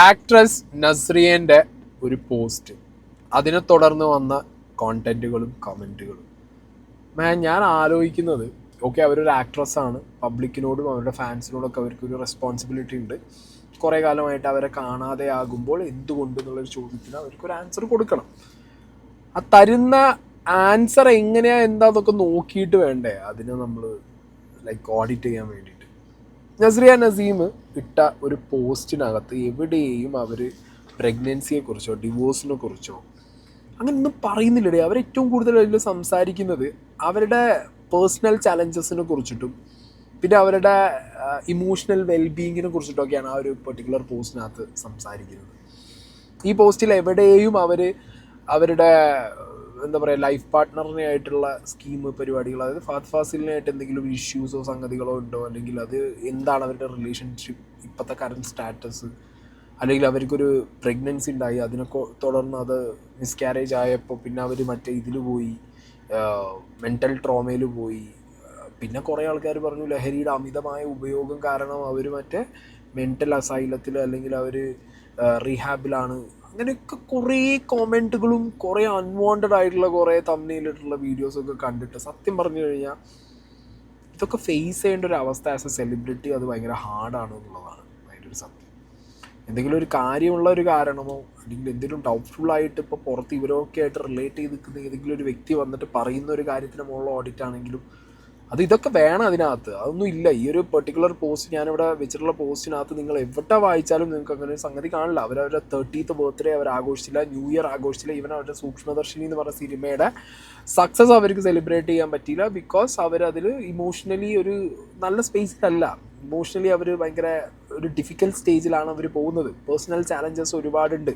Actress നസ്രിയൻ്റെ ഒരു post, അതിനെ തുടർന്ന് വന്ന കോണ്ടന്റുകളും കമൻറ്റുകളും. ഞാൻ ആലോചിക്കുന്നത്, ഓക്കെ, അവരൊരു ആക്ട്രസ്സാണ്, പബ്ലിക്കിനോടും അവരുടെ ഫാൻസിനോടൊക്കെ അവർക്കൊരു റെസ്പോൺസിബിലിറ്റി ഉണ്ട്. കുറേ കാലമായിട്ട് അവരെ കാണാതെ ആകുമ്പോൾ എന്തുകൊണ്ട് എന്നുള്ളൊരു ചോദ്യത്തിന് അവർക്കൊരു ആൻസർ കൊടുക്കണം. ആ തരുന്ന ആൻസർ എങ്ങനെയാ എന്താന്നൊക്കെ നോക്കിയിട്ട് വേണ്ടേ അതിനെ നമ്മൾ ഓഡിറ്റ് ചെയ്യാൻ വേണ്ടിയിട്ട്. നസ്രിയ നസീം ഇട്ട ഒരു പോസ്റ്റിനകത്ത് എവിടെയും അവർ പ്രഗ്നൻസിയെക്കുറിച്ചോ ഡിവോഴ്സിനെ കുറിച്ചോ അങ്ങനെയൊന്നും പറയുന്നില്ലടേ. അവരേറ്റവും കൂടുതൽ അതിൽ സംസാരിക്കുന്നത് അവരുടെ പേഴ്സണൽ ചലഞ്ചസിനെ കുറിച്ചിട്ടും പിന്നെ അവരുടെ ഇമോഷണൽ വെൽബീയിങ്ങിനെ കുറിച്ചിട്ടൊക്കെയാണ് ആ ഒരു പെർട്ടിക്കുലർ പോസ്റ്റിനകത്ത് സംസാരിക്കുന്നത്. ഈ പോസ്റ്റിൽ എവിടെയും അവർ അവരുടെ എന്താ പറയുക ലൈഫ് പാർട്ട്ണറിനെ ആയിട്ടുള്ള സ്കീം പരിപാടികൾ, അതായത് ഫഹദ് ഫാസിലിനായിട്ട് എന്തെങ്കിലും ഇഷ്യൂസോ സംഗതികളോ ഉണ്ടോ, അല്ലെങ്കിൽ അത് എന്താണ് അവരുടെ റിലേഷൻഷിപ്പ് ഇപ്പോഴത്തെ കറൻറ്റ് സ്റ്റാറ്റസ്, അല്ലെങ്കിൽ അവർക്കൊരു പ്രഗ്നൻസി ഉണ്ടായി അതിനൊക്കെ തുടർന്ന് അത് മിസ്കാരേജ് ആയപ്പോൾ പിന്നെ അവർ മറ്റേ ഇതിൽ പോയി മെൻ്റൽ ട്രോമയിൽ പോയി. പിന്നെ കുറേ ആൾക്കാർ പറഞ്ഞു ലഹരിയുടെ അമിതമായ ഉപയോഗം കാരണം അവർ മറ്റേ മെൻ്റൽ അസൈലത്തിൽ അല്ലെങ്കിൽ അവർ റീഹാബിലാണ്. അങ്ങനെയൊക്കെ കുറേ കോമെൻറ്റുകളും കുറേ അൺവാണ്ടഡ് ആയിട്ടുള്ള കുറേ തമ്മിലിട്ടുള്ള വീഡിയോസൊക്കെ കണ്ടിട്ട് സത്യം പറഞ്ഞു കഴിഞ്ഞാൽ ഇതൊക്കെ ഫേസ് ചെയ്യേണ്ട ഒരു അവസ്ഥ ആസ് എ സെലിബ്രിറ്റി അത് ഭയങ്കര ഹാർഡാണ് എന്നുള്ളതാണ് അതിൻ്റെ ഒരു സത്യം. എന്തെങ്കിലും ഒരു കാര്യമുള്ള ഒരു കാരണമോ അല്ലെങ്കിൽ എന്തെങ്കിലും ഡൗട്ട്ഫുള്ളായിട്ട് ഇപ്പോൾ പുറത്ത് ഇവരൊക്കെ ആയിട്ട് റിലേറ്റ് ചെയ്ത് നിൽക്കുന്ന ഏതെങ്കിലും ഒരു വ്യക്തി വന്നിട്ട് പറയുന്ന ഒരു കാര്യത്തിന് മുകളിൽ ഓഡിറ്റ് ആണെങ്കിലും ഇതൊക്കെ വേണം അതിനകത്ത്. അതൊന്നും ഇല്ല. ഈ ഒരു പെർട്ടിക്കുലർ പോസ്റ്റ് ഞാനിവിടെ വെച്ചിട്ടുള്ള പോസ്റ്റിനകത്ത് നിങ്ങൾ എവിടെ വായിച്ചാലും നിങ്ങൾക്ക് അങ്ങനെ ഒരു സംഗതി കാണില്ല. അവരവരുടെ 30th ബർത്ത്ഡേ അവർ ആഘോഷിച്ചില്ല, ന്യൂ ഇയർ ആഘോഷിച്ചില്ല, ഈവൻ അവരുടെ സൂക്ഷ്മദർശിനി എന്ന് പറഞ്ഞ സിനിമയുടെ സക്സസ് അവർക്ക് സെലിബ്രേറ്റ് ചെയ്യാൻ പറ്റിയില്ല. ബിക്കോസ് അവരതിൽ ഇമോഷണലി ഒരു നല്ല സ്പേസിലല്ല. ഇമോഷണലി അവർ ഭയങ്കര ഒരു ഡിഫിക്കൽട്ട് സ്റ്റേജിലാണ് അവർ പോകുന്നത്. പേഴ്സണൽ ചാലഞ്ചസ് ഒരുപാടുണ്ട്.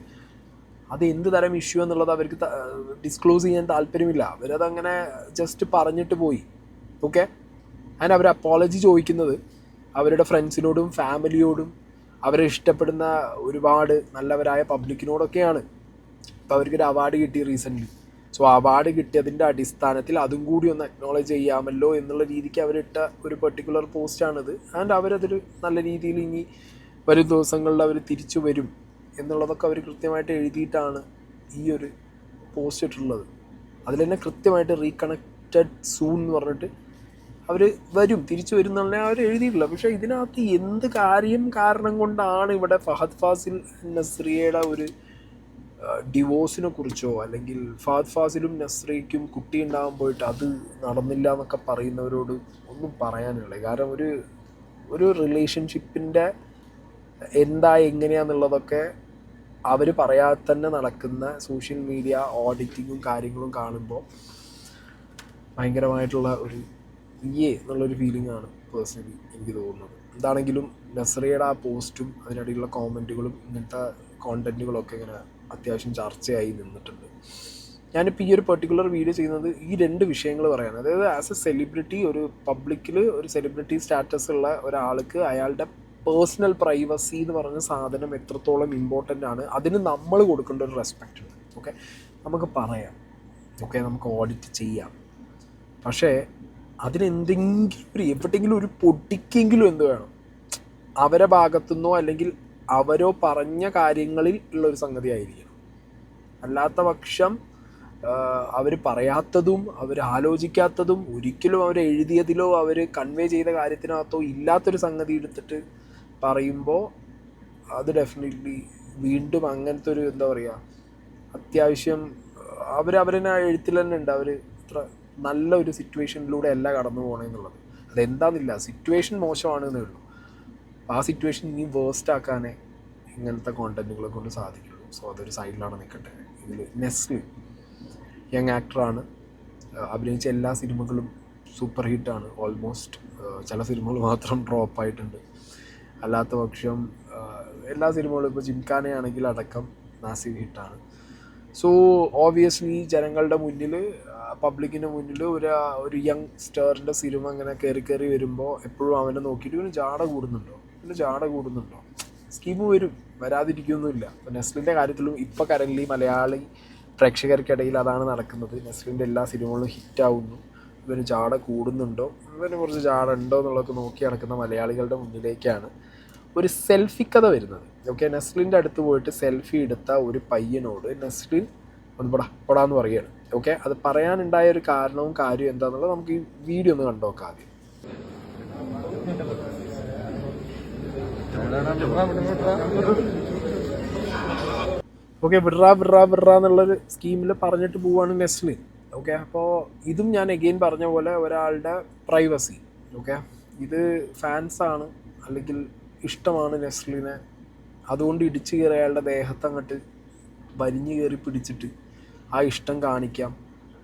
അത് എന്ത് തരം ഇഷ്യൂ എന്നുള്ളത് അവർക്ക് ഡിസ്ക്ലോസ് ചെയ്യാൻ താല്പര്യമില്ല. അവരതങ്ങനെ ജസ്റ്റ് പറഞ്ഞിട്ട് പോയി. ഓക്കെ, അതിന് അവർ അപ്പോളജി ചോദിക്കുന്നത് അവരുടെ ഫ്രണ്ട്സിനോടും ഫാമിലിയോടും അവരെ ഇഷ്ടപ്പെടുന്ന ഒരുപാട് നല്ലവരായ പബ്ലിക്കിനോടൊക്കെയാണ്. ഇപ്പോൾ അവർക്കൊരു അവാർഡ് കിട്ടി റീസെൻ്റ്ലി. സോ അവാർഡ് കിട്ടിയതിൻ്റെ അടിസ്ഥാനത്തിൽ അതും കൂടി ഒന്ന് അക്നോളജ് ചെയ്യാമല്ലോ എന്നുള്ള രീതിക്ക് അവരിട്ട ഒരു പെർട്ടിക്കുലർ പോസ്റ്റാണിത്. ആൻഡ് അവരതിൽ നല്ല രീതിയിൽ ഇനി വരും ദിവസങ്ങളിൽ അവർ തിരിച്ചു വരും എന്നുള്ളതൊക്കെ അവർ കൃത്യമായിട്ട് എഴുതിയിട്ടാണ് ഈ ഒരു പോസ്റ്റ് ഇട്ടിട്ടുള്ളത്. അതിൽ തന്നെ കൃത്യമായിട്ട് റീകണക്റ്റഡ് സൂൺ എന്ന് പറഞ്ഞിട്ട് അവർ വരും, തിരിച്ചു വരും എന്നുള്ള അവർ എഴുതിയിട്ടില്ല. പക്ഷേ ഇതിനകത്ത് എന്ത് കാരണം കൊണ്ടാണ് ഇവിടെ ഫഹദ് ഫാസിൽ നസ്രിയയുടെ ഒരു ഡിവോഴ്സിനെ കുറിച്ചോ അല്ലെങ്കിൽ ഫഹദ് ഫാസിലും നസ്രിയയ്ക്കും കുട്ടി ഉണ്ടാകാൻ പോയിട്ട് അത് നടന്നില്ല എന്നൊക്കെ പറയുന്നവരോട് ഒന്നും പറയാനില്ല. കാരണം ഒരു റിലേഷൻഷിപ്പിൻ്റെ എന്താ എങ്ങനെയാണെന്നുള്ളതൊക്കെ അവർ പറയാതെ തന്നെ നടക്കുന്ന സോഷ്യൽ മീഡിയ ഓഡിറ്റിങ്ങും കാര്യങ്ങളും കാണുമ്പോൾ ഭയങ്കരമായിട്ടുള്ള ഒരു എന്നുള്ളൊരു ഫീലിംഗ് ആണ് പേഴ്സണലി എനിക്ക് തോന്നുന്നത്. എന്താണെങ്കിലും നസ്രിയയുടെ ആ പോസ്റ്റും അതിനിടയിലുള്ള കോമൻറ്റുകളും ഇങ്ങനത്തെ കോണ്ടൻറ്റുകളൊക്കെ ഇങ്ങനെ അത്യാവശ്യം ചർച്ചയായി നിന്നിട്ടുണ്ട്. ഞാനിപ്പോൾ ഈ ഒരു പെർട്ടിക്കുലർ വീഡിയോ ചെയ്യുന്നത് ഈ 2 വിഷയങ്ങൾ പറയാനാണ്. അതായത് ആസ് എ സെലിബ്രിറ്റി, ഒരു പബ്ലിക്കിൽ ഒരു സെലിബ്രിറ്റി സ്റ്റാറ്റസ് ഉള്ള ഒരാൾക്ക് അയാളുടെ പേഴ്സണൽ പ്രൈവസി എന്ന് പറഞ്ഞ സാധനം എത്രത്തോളം ഇമ്പോർട്ടൻ്റ് ആണ്, അതിന് നമ്മൾ കൊടുക്കേണ്ട ഒരു റെസ്പെക്റ്റ് ഉണ്ട്. ഓക്കെ, നമുക്ക് പറയാം, ഓക്കെ, നമുക്ക് ഓഡിറ്റ് ചെയ്യാം. പക്ഷേ അതിനെന്തെങ്കിലും എവിടെയെങ്കിലും ഒരു പൊടിക്കെങ്കിലും എന്ത് വേണം, അവരെ ഭാഗത്തുനിന്നോ അല്ലെങ്കിൽ അവരോ പറഞ്ഞ കാര്യങ്ങളിൽ ഉള്ളൊരു സംഗതി ആയിരിക്കണം. അല്ലാത്ത പക്ഷം അവർ പറയാത്തതും അവർ ആലോചിക്കാത്തതും ഒരിക്കലും അവർ എഴുതിയതിലോ അവർ കൺവേ ചെയ്ത കാര്യത്തിനകത്തോ ഇല്ലാത്തൊരു സംഗതി എടുത്തിട്ട് പറയുമ്പോൾ അത് ഡെഫിനറ്റ്ലി വീണ്ടും അങ്ങനത്തെ ഒരു എന്താ പറയുക അത്യാവശ്യം അവരവരെന്നെ എഴുത്തിൽ തന്നെ ഉണ്ട് അവർ ഇത്ര നല്ല ഒരു സിറ്റുവേഷനിലൂടെ അല്ല കടന്നു പോകണമെന്നുള്ളത്. അതെന്താണെന്നില്ല, സിറ്റുവേഷൻ മോശമാണെന്നേ ഉള്ളൂ. ആ സിറ്റുവേഷൻ ഇനി വേസ്റ്റ് ആക്കാനേ ഇങ്ങനത്തെ കോണ്ടന്റുകളെ കൊണ്ട് സാധിക്കുള്ളൂ. സോ അതൊരു സൈഡിലാണ് നിൽക്കട്ടെ. ഇതിൽ നെസ്ലി യങ് ആക്ടറാണ്, അഭിനയിച്ച എല്ലാ സിനിമകളും സൂപ്പർ ഹിറ്റാണ് ഓൾമോസ്റ്റ്. ചില സിനിമകൾ മാത്രം ഡ്രോപ്പായിട്ടുണ്ട്. അല്ലാത്ത പക്ഷം എല്ലാ സിനിമകളും ഇപ്പോൾ ജിംഖാനയാണെങ്കിൽ അടക്കം മാസീവ് ഹിറ്റാണ്. സോ ഓബിയസ്ലി ജനങ്ങളുടെ മുന്നിൽ, പബ്ലിക്കിൻ്റെ മുന്നിൽ ഒരു യങ് സ്റ്റാറിൻ്റെ സിനിമ ഇങ്ങനെ കയറി വരുമ്പോൾ എപ്പോഴും അവനെ നോക്കിയിട്ട് ഇവന് ജാട കൂടുന്നുണ്ടോ സ്കീം വരും, വരാതിരിക്കുകയൊന്നുമില്ല. അപ്പോൾ നെസ്ലിൻ്റെ കാര്യത്തിലും ഇപ്പോൾ കറൻറ്റ്ലി മലയാളി പ്രേക്ഷകർക്കിടയിൽ അതാണ് നടക്കുന്നത്. നെസ്ലിൻ്റെ എല്ലാ സിനിമകളും ഹിറ്റാവുന്നു. ഇവന് ജാട കൂടുന്നുണ്ടോ, ഇവന് കുറച്ച് ജാട ഉണ്ടോ എന്നുള്ളതൊക്കെ നോക്കി നടക്കുന്ന മലയാളികളുടെ മുന്നിലേക്കാണ് ഒരു സെൽഫി കഥ വരുന്നത്. ഓക്കെ, നെസ്ലിൻ്റെ അടുത്ത് പോയിട്ട് സെൽഫി എടുത്ത ഒരു പയ്യനോട് നെസ്ലിൻ ഒന്ന് പൊടാന്ന് പറയുകയാണ്. ഓക്കെ, അത് പറയാനുണ്ടായ ഒരു കാരണവും കാര്യവും എന്താണെന്നുള്ളത് നമുക്ക് ഈ വീഡിയോ ഒന്ന് കണ്ടു നോക്കാം ആദ്യം. ഓക്കെ, വിട്രാ എന്നുള്ളൊരു സ്കീമിൽ പറഞ്ഞിട്ട് പോവാണ് നെസ്ലിൻ. ഓക്കെ, അപ്പോൾ ഇതും ഞാൻ എഗെയിൻ പറഞ്ഞ പോലെ ഒരാളുടെ പ്രൈവസി. ഓക്കെ, ഇത് ഫാൻസാണ് അല്ലെങ്കിൽ ഇഷ്ടമാണ് നെസ്ലിനെ, അതുകൊണ്ട് ഇടിച്ചു കയറി അയാളുടെ ദേഹത്ത് അങ്ങോട്ട് വലിഞ്ഞു കയറി പിടിച്ചിട്ട് ആ ഇഷ്ടം കാണിക്കാം.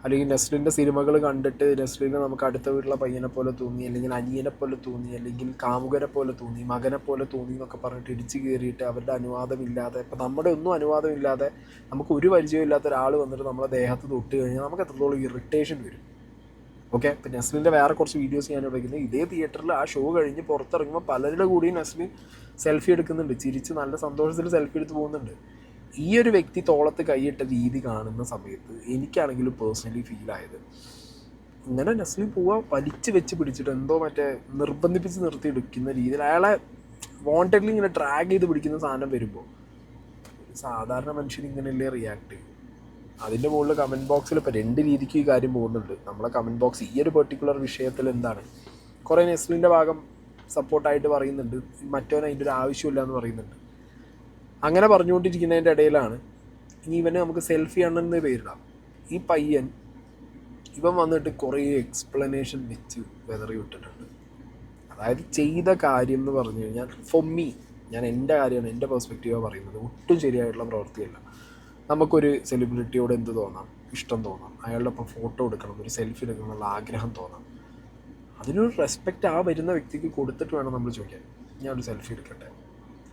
അല്ലെങ്കിൽ നെസ്ലിൻ്റെ സിനിമകൾ കണ്ടിട്ട് നെസ്ലിനെ നമുക്ക് അടുത്ത വീട്ടിലെ പയ്യനെ പോലെ തോന്നി, അല്ലെങ്കിൽ അനിയനെ പോലെ തോന്നി, അല്ലെങ്കിൽ കാമുകനെ പോലെ തോന്നി, മകനെ പോലെ തോന്നി എന്നൊക്കെ പറഞ്ഞിട്ട് ഇടിച്ചു കയറിയിട്ട് അവരുടെ അനുവാദമില്ലാതെ, ഇപ്പം നമ്മുടെ ഒന്നും അനുവാദമില്ലാതെ നമുക്ക് ഒരു പരിചയമില്ലാത്ത ഒരാൾ വന്നിട്ട് നമ്മളെ ദേഹത്ത് തൊട്ട് കഴിഞ്ഞാൽ നമുക്ക് എത്രത്തോളം ഇറിറ്റേഷൻ വരും. ഓക്കെ, ഇപ്പം നെസ്ലിൻ്റെ വേറെ കുറച്ച് വീഡിയോസ് ഞാൻ ഉപയോഗിക്കുന്നത്, ഇതേ തിയേറ്ററിൽ ആ ഷോ കഴിഞ്ഞ് പുറത്തിറങ്ങുമ്പോൾ പലരുടെ കൂടിയും നെസ്ലിൻ സെൽഫി എടുക്കുന്നുണ്ട്, ചിരിച്ച് നല്ല സന്തോഷത്തിൽ സെൽഫി എടുത്ത് പോകുന്നുണ്ട്. ഈ ഒരു വ്യക്തി തോളത്ത് കൈയിട്ട രീതി കാണുന്ന സമയത്ത് എനിക്കാണെങ്കിലും പേഴ്സണലി ഫീലായത്, ഇങ്ങനെ നെസ്ലിൻ പോവാൻ വലിച്ച് വെച്ച് പിടിച്ചിട്ട് എന്തോ മറ്റേ നിർബന്ധിപ്പിച്ച് നിർത്തി എടുക്കുന്ന രീതിയിൽ അയാളെ വാണ്ടഡ്ലി ഇങ്ങനെ ഡ്രാഗ് ചെയ്ത് പിടിക്കുന്ന സാധനം വരുമ്പോൾ ഒരു സാധാരണ മനുഷ്യൻ ഇങ്ങനെയല്ലേ റിയാക്ട് ചെയ്യും. അതിൻ്റെ മുകളിൽ കമൻറ്റ് ബോക്സിൽ ഇപ്പോൾ രണ്ട് രീതിക്ക് ഈ കാര്യം പോകുന്നുണ്ട്. നമ്മളെ കമൻറ്റ് ബോക്സ് ഈ ഒരു പെർട്ടിക്കുലർ വിഷയത്തിൽ എന്താണ്, കുറേ നെസ്ലിൻ്റെ ഭാഗം സപ്പോർട്ടായിട്ട് പറയുന്നുണ്ട്, മറ്റവൻ അതിൻ്റെ ഒരു ആവശ്യമില്ല എന്ന് പറയുന്നുണ്ട്. അങ്ങനെ പറഞ്ഞുകൊണ്ടിരിക്കുന്നതിൻ്റെ ഇടയിലാണ് ഇനി ഇവനെ നമുക്ക് സെൽഫി ആണെന്ന് പേരിടാം. ഈ പയ്യൻ ഇവൻ വന്നിട്ട് കുറേ എക്സ്പ്ലനേഷൻ വെച്ച് വെതറി വിട്ടിട്ടുണ്ട്. അതായത് ചെയ്ത കാര്യം എന്ന് പറഞ്ഞു കഴിഞ്ഞാൽ ഫോർ മീ, ഞാൻ എൻ്റെ കാര്യമാണ്, എൻ്റെ പെർസ്പെക്റ്റീവാണ് പറയുന്നത്, ഒട്ടും ശരിയായിട്ടുള്ള പ്രവൃത്തിയല്ല. നമുക്കൊരു സെലിബ്രിറ്റിയോട് എന്ത് തോന്നാം, ഇഷ്ടം തോന്നാം, അയാളുടെ ഒപ്പം ഫോട്ടോ എടുക്കണം, ഒരു സെൽഫി എടുക്കണം എന്നുള്ള ആഗ്രഹം തോന്നാം. അതിനൊരു റെസ്പെക്റ്റ് ആ വരുന്ന വ്യക്തിക്ക് കൊടുത്തിട്ട് വേണം നമ്മൾ ചോദിക്കാൻ, ഞാൻ ഒരു സെൽഫി എടുക്കട്ടെ.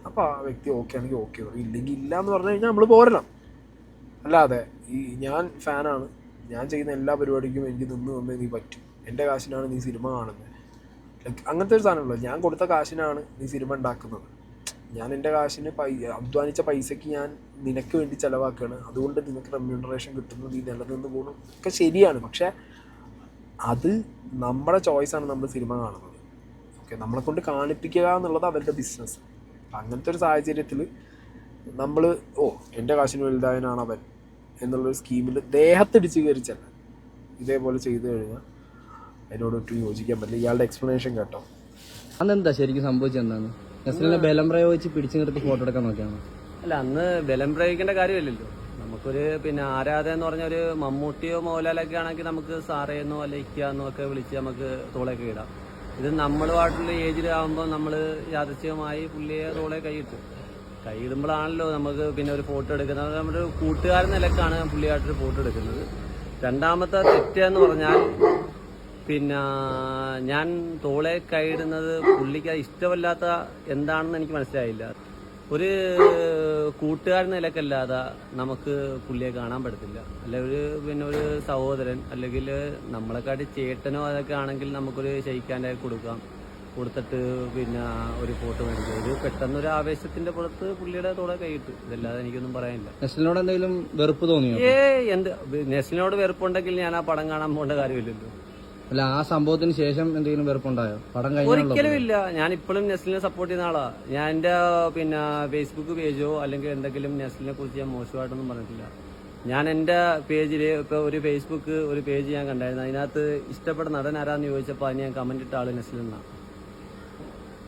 അപ്പോൾ ആ വ്യക്തി ഓക്കെ ആണെങ്കിൽ ഓക്കെ, ഇല്ലെങ്കിൽ ഇല്ല എന്ന് പറഞ്ഞു കഴിഞ്ഞാൽ നമ്മൾ പോരണം. അല്ലാതെ ഞാൻ ഫാനാണ്, ഞാൻ ചെയ്യുന്ന എല്ലാ പരിപാടിക്കും എനിക്ക് നിന്ന് നീ പറ്റും, എൻ്റെ കാശിനാണ് നീ സിനിമ കാണുന്നത്, ലൈക്ക് അങ്ങനത്തെ ഒരു സാധനമുള്ളൂ. ഞാൻ കൊടുത്ത കാശിനാണ് നീ സിനിമ ഉണ്ടാക്കുന്നത്, ഞാൻ എൻ്റെ കാശിന് അധ്വാനിച്ച പൈസയ്ക്ക് ഞാൻ നിനക്ക് വേണ്ടി ചിലവാക്കുകയാണ്, അതുകൊണ്ട് നിനക്ക് റെമ്യൂണറേഷൻ കിട്ടുന്നു, നീ നിലനിന്ന് പോകുന്നു ഒക്കെ ശരിയാണ്. പക്ഷേ അത് നമ്മുടെ ചോയ്സാണ്, നമ്മൾ സിനിമ കാണുന്നത്. ഓക്കെ, നമ്മളെ കൊണ്ട് കാണിപ്പിക്കുക എന്നുള്ളത് അവരുടെ ബിസിനസ്. അങ്ങനത്തെ ഒരു സാഹചര്യത്തിൽ നമ്മൾ എൻ്റെ കാശിന് വലുതായനാണ് അവൻ എന്നുള്ളൊരു സ്കീമിൽ ദേഹത്തിടിച്ച് കയറിച്ചല്ല ഇതേപോലെ ചെയ്തു കഴിഞ്ഞാൽ അതിനോടൊട്ടും യോജിക്കാൻ പറ്റില്ല. ഇയാളുടെ എക്സ്പ്ലനേഷൻ കേട്ടോ. അതെന്താ ശരിക്കും സംഭവിച്ചെന്താണ്? നെസ്ലിനെ ബലം പ്രയോഗിച്ച് പിടിച്ചു നിർത്തി ഫോട്ടോ എടുക്കാൻ നോക്കിയാണ്? അല്ല, അന്ന് ബലം പ്രയോഗിക്കേണ്ട കാര്യമില്ലല്ലോ. നമുക്കൊരു ആരാധന എന്ന് പറഞ്ഞ ഒരു മമ്മൂട്ടിയോ മോഹൻലാലൊക്കെ ആണെങ്കിൽ നമുക്ക് സാറേന്നോ അല്ല ഇക്കാന്നോ ഒക്കെ വിളിച്ച് നമുക്ക് തോളൊക്കെ ഇടാം. ഇത് നമ്മളുമായിട്ടുള്ള ഏജിലാകുമ്പോൾ നമ്മൾ യാദൃശ്ചികമായി പുള്ളിയെ തോളെ കൈയിടുമ്പോഴാണല്ലോ നമുക്ക് ഒരു ഫോട്ടോ എടുക്കുന്നത്. നമ്മുടെ ഒരു കൂട്ടുകാരൻ നിലക്കാണ് പുള്ളിയായിട്ടൊരു ഫോട്ടോ എടുക്കുന്നത്. രണ്ടാമത്തെ തെറ്റെന്ന് പറഞ്ഞാൽ ഞാൻ തോളെ കൈയിടുന്നത് പുള്ളിക്ക് ഇഷ്ടമല്ലാത്ത എന്താണെന്ന് എനിക്ക് മനസ്സിലായില്ല. ഒരു കൂട്ടുകാരൻ നിലക്കല്ലാതെ നമുക്ക് പുള്ളിയെ കാണാൻ പറ്റത്തില്ല. അല്ലെ ഒരു സഹോദരൻ അല്ലെങ്കിൽ നമ്മളെക്കാട്ടി ചേട്ടനോ അതൊക്കെ ആണെങ്കിൽ നമുക്കൊരു ഷെയ്ക്കാൻ്റെ കൊടുത്തിട്ട് ഒരു ഫോട്ടോ മേടിക്കുക. ഇത് പെട്ടെന്നൊരു ആവേശത്തിന്റെ പുറത്ത് പുള്ളിയുടെ തോളെ കൈയിട്ടു. ഇതല്ലാതെ എനിക്കൊന്നും പറയാനില്ല. നെസ്ലിനോട് എന്തെങ്കിലും വെറുപ്പ് തോന്നിയോ? നെസ്ലിനോട് വെറുപ്പുണ്ടെങ്കിൽ ഞാൻ ആ പടം കാണാൻ പോകേണ്ട കാര്യമില്ലല്ലോ. അല്ല, ആ സംഭവത്തിന് ശേഷം എന്തെങ്കിലും വെറുപ്പുണ്ടായോ? പടം ഒരിക്കലും ഇല്ല. ഞാൻ ഇപ്പോഴും നെസ്ലിനെ സപ്പോർട്ട് ചെയ്യുന്ന ആളാ. ഞാൻ എന്റെ ഫേസ്ബുക്ക് പേജോ അല്ലെങ്കിൽ എന്തെങ്കിലും നെസ്ലിനെ കുറിച്ച് ഞാൻ മോശമായിട്ടൊന്നും പറഞ്ഞിട്ടില്ല. ഞാൻ എന്റെ പേജിൽ ഇപ്പൊ ഒരു ഫേസ്ബുക്ക് ഒരു പേജ് ഞാൻ കണ്ടായിരുന്നു. അതിനകത്ത് ഇഷ്ടപ്പെട്ട നടൻ ആരാന്ന് ചോദിച്ചപ്പോൾ അതിന് ഞാൻ കമന്റ് ഇട്ട ആള് നെസ്ലിനാണ്.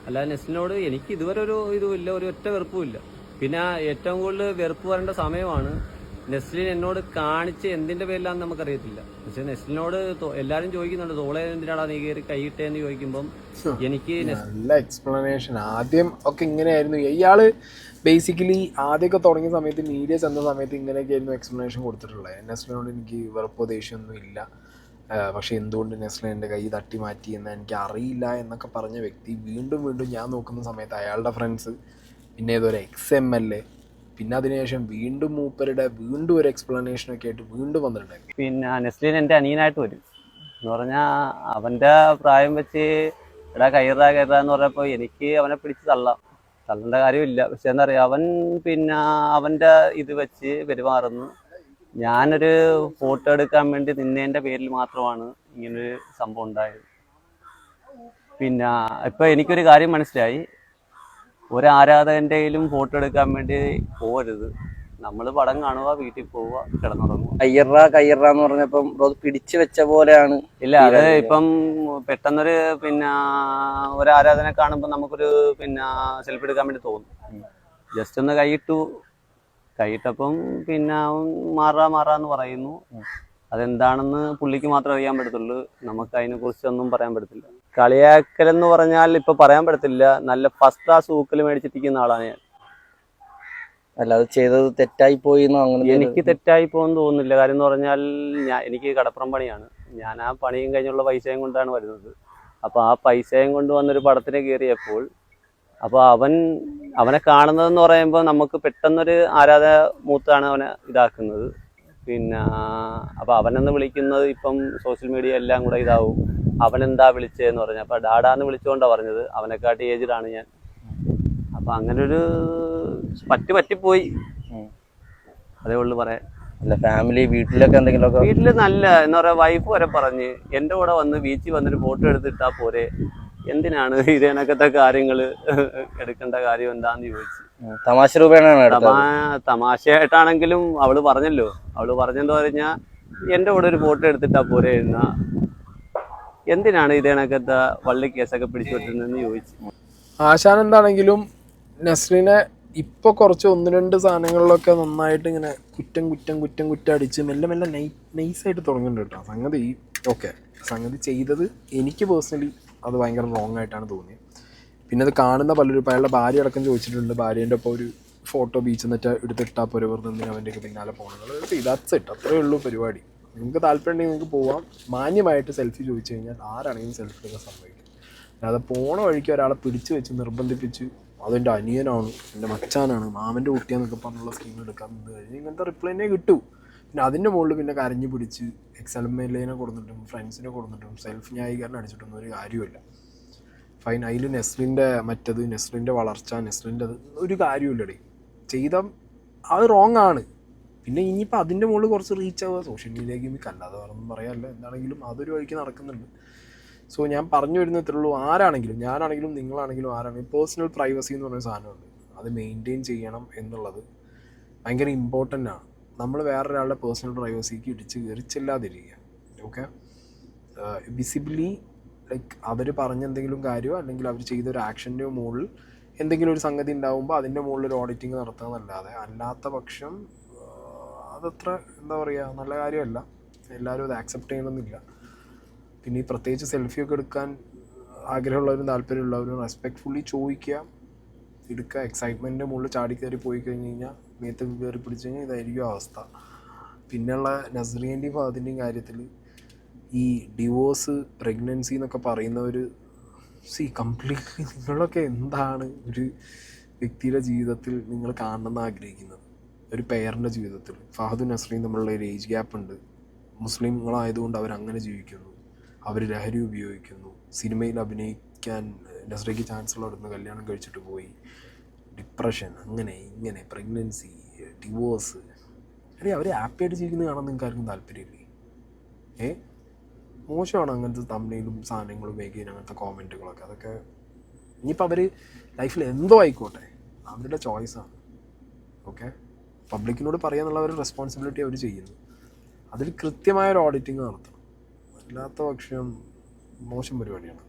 അല്ല, നെസ്ലിനോട് എനിക്ക് ഇതുവരെ ഒരു ഇതുമില്ല, ഒരു ഒറ്റ വെറുപ്പുമില്ല. ഏറ്റവും കൂടുതൽ വെറുപ്പ് വരേണ്ട സമയമാണ് നെസ്ലിൻ എന്നോട് കാണിച്ച് എന്തിന്റെ പേരിലാന്ന് നമുക്കറിയത്തില്ല. പക്ഷെ നെസ്ലിനോട് എല്ലാരും ചോദിക്കുന്നുണ്ട് തോളെ എന്തിനാടാ നീ കയറി കൈയിട്ടേന്ന് ചോദിക്കുമ്പം എനിക്ക് നല്ല എക്സ്പ്ലനേഷൻ. ആദ്യം ഒക്കെ ഇങ്ങനെയായിരുന്നു ഇയാള് ബേസിക്കലി ആദ്യമൊക്കെ തുടങ്ങിയ സമയത്ത് മീഡിയ ചെന്ന സമയത്ത് ഇങ്ങനെയൊക്കെ ആയിരുന്നു എക്സ്പ്ലനേഷൻ കൊടുത്തിട്ടുള്ളത്. നെസ്ലിനോട് എനിക്ക് വെറുപ്പോ ദേഷ്യമൊന്നും ഇല്ല, പക്ഷെ എന്തുകൊണ്ട് നെസ്ലിൻ എൻ്റെ കൈ തട്ടി മാറ്റി എന്ന് എനിക്ക് അറിയില്ല എന്നൊക്കെ പറഞ്ഞ വ്യക്തി വീണ്ടും ഞാൻ നോക്കുന്ന സമയത്ത് അയാളുടെ ഫ്രണ്ട്സ്, പിന്നെ ഏതൊരു XMLA, പിന്നെ അതിനുശേഷം വീണ്ടും മൂപ്പരുടെ ഒരു എക്സ്പ്ലനേഷനൊക്കെ ആയിട്ട് വീണ്ടും വന്നിട്ടുണ്ടായിരുന്നു. നെസ്ലിൻ എൻ്റെ അനിയനായിട്ട് വരും എന്ന് പറഞ്ഞാൽ അവൻ്റെ പ്രായം വെച്ച് എടാ കയറാ എന്ന് പറഞ്ഞപ്പോൾ എനിക്ക് അവനെ പിടിച്ച് തള്ളേണ്ട കാര്യമില്ല. പക്ഷെ എന്താ പറയുക, അവൻ അവൻ്റെ ഇത് വെച്ച് പെരുമാറുന്നു. ഞാനൊരു ഫോട്ടോ എടുക്കാൻ വേണ്ടി നിന്നതിൻ്റെ പേരിൽ മാത്രമാണ് ഇങ്ങനൊരു സംഭവം ഉണ്ടായത്. ഇപ്പം എനിക്കൊരു കാര്യം മനസ്സിലായി, ഒരു ആരാധകൻ്റെയിലും ഫോട്ടോ എടുക്കാൻ വേണ്ടി പോകരുത്. നമ്മൾ പടം കാണുക, വീട്ടിൽ പോവുക, കിടന്നുറങ്ങുക. കയ്യറ എന്ന് പറഞ്ഞപ്പം പിടിച്ചു വെച്ച പോലെയാണ്. ഇല്ല, അത് ഇപ്പം പെട്ടെന്നൊരു ഒരു ആരാധനെ കാണുമ്പോൾ നമുക്കൊരു സെൽഫി എടുക്കാൻ വേണ്ടി തോന്നും. ജസ്റ്റ് ഒന്ന് കൈയിട്ടപ്പം മാറാന്ന് പറയുന്നു. അതെന്താണെന്ന് പുള്ളിക്ക് മാത്രമേ അറിയാൻ പറ്റത്തുള്ളൂ. നമുക്ക് അതിനെ കുറിച്ചൊന്നും പറയാൻ പറ്റത്തില്ല. കളിയാക്കലെന്ന് പറഞ്ഞാൽ ഇപ്പൊ പറയാൻ പറ്റത്തില്ല. നല്ല ഫസ്റ്റ് ക്ലാസ് ഊക്കൽ മേടിച്ചിരിക്കുന്ന ആളാണ് ഞാൻ. അല്ല, അത് ചെയ്തത് തെറ്റായി പോയി അങ്ങനെ എനിക്ക് തെറ്റായി പോകുമെന്ന് തോന്നുന്നില്ല. കാര്യം എന്ന് പറഞ്ഞാൽ എനിക്ക് കടപ്പുറം പണിയാണ്. ഞാൻ ആ പണിയും കഴിഞ്ഞുള്ള പൈസയും കൊണ്ടാണ് വരുന്നത്. അപ്പോൾ ആ പൈസയും കൊണ്ട് വന്നൊരു പടത്തിന് കയറിയപ്പോൾ അപ്പോൾ അവനെ കാണുന്നതെന്ന് പറയുമ്പോൾ നമുക്ക് പെട്ടെന്നൊരു മൂത്താണ് അവനെ ഇതാക്കുന്നത്. അപ്പോൾ അവനെന്ന് വിളിക്കുന്നത് ഇപ്പം സോഷ്യൽ മീഡിയ എല്ലാം കൂടെ ഇതാവും. അവനെന്താ വിളിച്ചതെന്ന് പറഞ്ഞു. അപ്പോൾ ഡാഡാന്ന് വിളിച്ചുകൊണ്ടാണ് പറഞ്ഞത്. അവനെക്കാട്ടി ഏജ്ഡാണ് ഞാൻ. അപ്പം അങ്ങനൊരു പറ്റിപ്പോയി, അതേ ഉള്ളു പറയാൻ. അല്ല, ഫാമിലി വീട്ടിലൊക്കെ എന്തെങ്കിലുമൊക്കെ വീട്ടിൽ നല്ല എന്താ പറയുക, വൈഫ് വരെ പറഞ്ഞ് എൻ്റെ കൂടെ വന്ന് ബീച്ചിൽ വന്നൊരു ഫോട്ടോ എടുത്തിട്ടാ പോരെ, എന്തിനാണ് ഇതിനകത്തെ കാര്യങ്ങൾ എടുക്കേണ്ട കാര്യം എന്താന്ന് ചോദിച്ചു. തമാശ രൂപേണ തമാശയായിട്ടാണെങ്കിലും അവള് പറഞ്ഞെന്ന് പറഞ്ഞാൽ എൻ്റെ കൂടെ ഒരു ഫോട്ടോ എടുത്തിട്ടാ പോരെ എന്തിനാണ് ഇതിനകത്തെ വള്ളി കേസൊക്കെ പിടിച്ചുവിട്ടിരുന്നെന്ന് ചോദിച്ചു. ആശാൻ എന്താണെങ്കിലും നസ്രീനെ ഇപ്പോൾ കുറച്ച് 1-2 സാധനങ്ങളിലൊക്കെ നന്നായിട്ട് ഇങ്ങനെ കുറ്റം അടിച്ച് മെല്ലെ നൈസായിട്ട് തുടങ്ങുന്നുണ്ട് കേട്ടോ. സംഗതി ചെയ്തത് എനിക്ക് പേഴ്സണലി അത് ഭയങ്കര റോങ് ആയിട്ടാണ് തോന്നിയത്. പിന്നെ അത് കാണുന്ന പലരും അയാളുടെ ഭാര്യ അടക്കം ചോദിച്ചിട്ടുണ്ട്. ഭാര്യേൻ്റെ ഒപ്പം ഒരു ഫോട്ടോ ബീച്ചിൽ നിന്നിട്ട് എടുത്തിട്ടാൽ പോരെ, വെറുതെ എന്തിനാ അവൻ്റെയൊക്കെ പിന്നാലെ പോകണങ്ങൾ. ഇതാറ്റ്സ് ഇട്ട്, അത്രയേ ഉള്ളൂ പരിപാടി. നിങ്ങൾക്ക് താല്പര്യം ഉണ്ടെങ്കിൽ നിങ്ങൾക്ക് പോവാം. മാന്യമായിട്ട് സെൽഫി ചോദിച്ചു കഴിഞ്ഞാൽ ആരാണെങ്കിലും സെൽഫി എടുക്കാൻ സമ്മതിക്കും. അല്ലാതെ പോണ വഴിക്ക് ഒരാളെ പിടിച്ച് വെച്ച് നിർബന്ധിപ്പിച്ച് അതെൻ്റെ അനിയനാണ്, എൻ്റെ മച്ചാനാണ്, മാമൻ്റെ കുട്ടിയാന്നൊക്കെ പറഞ്ഞുള്ള സ്കീം എടുക്കാൻ നിന്ന് കഴിഞ്ഞാൽ ഇങ്ങനത്തെ റിപ്ലൈ തന്നെ കിട്ടൂ. പിന്നെ അതിൻ്റെ മുകളിൽ പിന്നെ കരഞ്ഞു പിടിച്ച് എക്സൽമേലേനെ കൊടുത്തിട്ടും ഫ്രണ്ട്സിനെ കൊടുത്തിട്ടും സെൽഫ് ന്യായീകരണം അടിച്ചിട്ടൊന്നും ഒരു കാര്യമില്ല. ഫൈൻ, അതിൽ നെസ്ലിൻ്റെ വളർച്ച, നെസ്ലിൻ്റെ അത് ഒരു കാര്യമില്ലടേ. ചെയ്ത അത് റോങ് ആണ്. പിന്നെ ഇനിയിപ്പോൾ അതിൻ്റെ മുകളിൽ കുറച്ച് റീച്ച് ആവുക സോഷ്യൽ മീഡിയ ഗെയിമിക്ക്, അല്ലാതെ വേറൊന്നും പറയാമല്ല. എന്താണെങ്കിലും അതൊരു വഴിക്ക് നടക്കുന്നുണ്ട്. സോ ഞാൻ പറഞ്ഞു വരുന്നത് ഇത്രേ ഉള്ളൂ. ആരാണെങ്കിലും, ഞാനാണെങ്കിലും നിങ്ങളാണെങ്കിലും ആരാണെങ്കിലും പേഴ്സണൽ പ്രൈവസി എന്ന് പറഞ്ഞൊരു സാധനമുണ്ട്. അത് മെയിൻറ്റെയിൻ ചെയ്യണം എന്നുള്ളത് ഭയങ്കര ഇമ്പോർട്ടൻ്റ് ആണ്. നമ്മൾ വേറൊരാളുടെ പേഴ്സണൽ പ്രൈവസിക്ക് ഇടിച്ച് കയറി ചെല്ലാതിരിക്കുക. ഓക്കെ, വിസിബിലി ലൈക്ക് അവർ പറഞ്ഞ എന്തെങ്കിലും കാര്യമോ അല്ലെങ്കിൽ അവർ ചെയ്തൊരു ആക്ഷൻ്റെ മുകളിൽ എന്തെങ്കിലും ഒരു സംഗതി ഉണ്ടാകുമ്പോൾ അതിൻ്റെ മുകളിൽ ഒരു ഓഡിറ്റിങ് നടത്തുന്നതല്ലാതെ, അല്ലാത്ത പക്ഷം അതത്ര എന്താ പറയുക നല്ല കാര്യമല്ല. എല്ലാവരും അത് ആക്സെപ്റ്റ് ചെയ്യണമെന്നില്ല. പിന്നെ ഈ പ്രത്യേകിച്ച് സെൽഫിയൊക്കെ എടുക്കാൻ ആഗ്രഹമുള്ളവരും താല്പര്യമുള്ളവരും റെസ്പെക്റ്റ്ഫുള്ളി ചോദിക്കുക, എടുക്കുക. എക്സൈറ്റ്മെൻറ്റിൻ്റെ മുകളിൽ ചാടി കയറി പോയി കഴിഞ്ഞ് കഴിഞ്ഞാൽ, മേത്തൊക്കെ കയറി പിടിച്ച് കഴിഞ്ഞാൽ ഇതായിരിക്കും അവസ്ഥ. പിന്നെയുള്ള നസ്രിയൻ്റെയും ഫഹദിൻ്റെയും കാര്യത്തിൽ ഈ ഡിവോഴ്സ്, പ്രഗ്നൻസി എന്നൊക്കെ പറയുന്നവർ കംപ്ലീറ്റ്ലി നിങ്ങളൊക്കെ എന്താണ് ഒരു വ്യക്തിയുടെ ജീവിതത്തിൽ നിങ്ങൾ കാണണമെന്ന് ആഗ്രഹിക്കുന്നത്? ഒരു പെയറിൻ്റെ ജീവിതത്തിൽ ഫഹദും നസ്രിയും തമ്മിലുള്ള ഒരു ഏജ് ഗ്യാപ്പ് ഉണ്ട്. മുസ്ലിങ്ങളായതുകൊണ്ട് അവരങ്ങനെ ജീവിക്കുന്നു, അവർ ലഹരി ഉപയോഗിക്കുന്നു, സിനിമയിൽ അഭിനയിക്കാൻ നസ്രിയയ്ക്ക് ചാൻസ് ഉള്ളവിടുന്ന് കല്യാണം കഴിച്ചിട്ട് പോയി, ഡിപ്രഷൻ, അങ്ങനെ ഇങ്ങനെ, പ്രഗ്നൻസി, ഡിവോഴ്സ്. അവർ ഹാപ്പിയായിട്ട് ജീവിക്കുന്നത് കാണാൻ നിങ്ങൾക്ക് ആർക്കും താല്പര്യമില്ലേ? മോശമാണ് അങ്ങനത്തെ തമ്മിലും സാധനങ്ങളും വേഗം അങ്ങനത്തെ കോമെൻറ്റുകളൊക്കെ. അതൊക്കെ ഇനിയിപ്പോൾ അവർ ലൈഫിൽ എന്തോ ആയിക്കോട്ടെ, അവരുടെ ചോയ്സാണ്. ഓക്കെ, പബ്ലിക്കിനോട് പറയാന്നുള്ള ഒരു റെസ്പോൺസിബിലിറ്റി അവർ ചെയ്യുന്നു. അതിൽ കൃത്യമായൊരു ഓഡിറ്റിങ് നടത്തണം. അല്ലാത്ത പക്ഷം മോശം പരിപാടിയാണ്.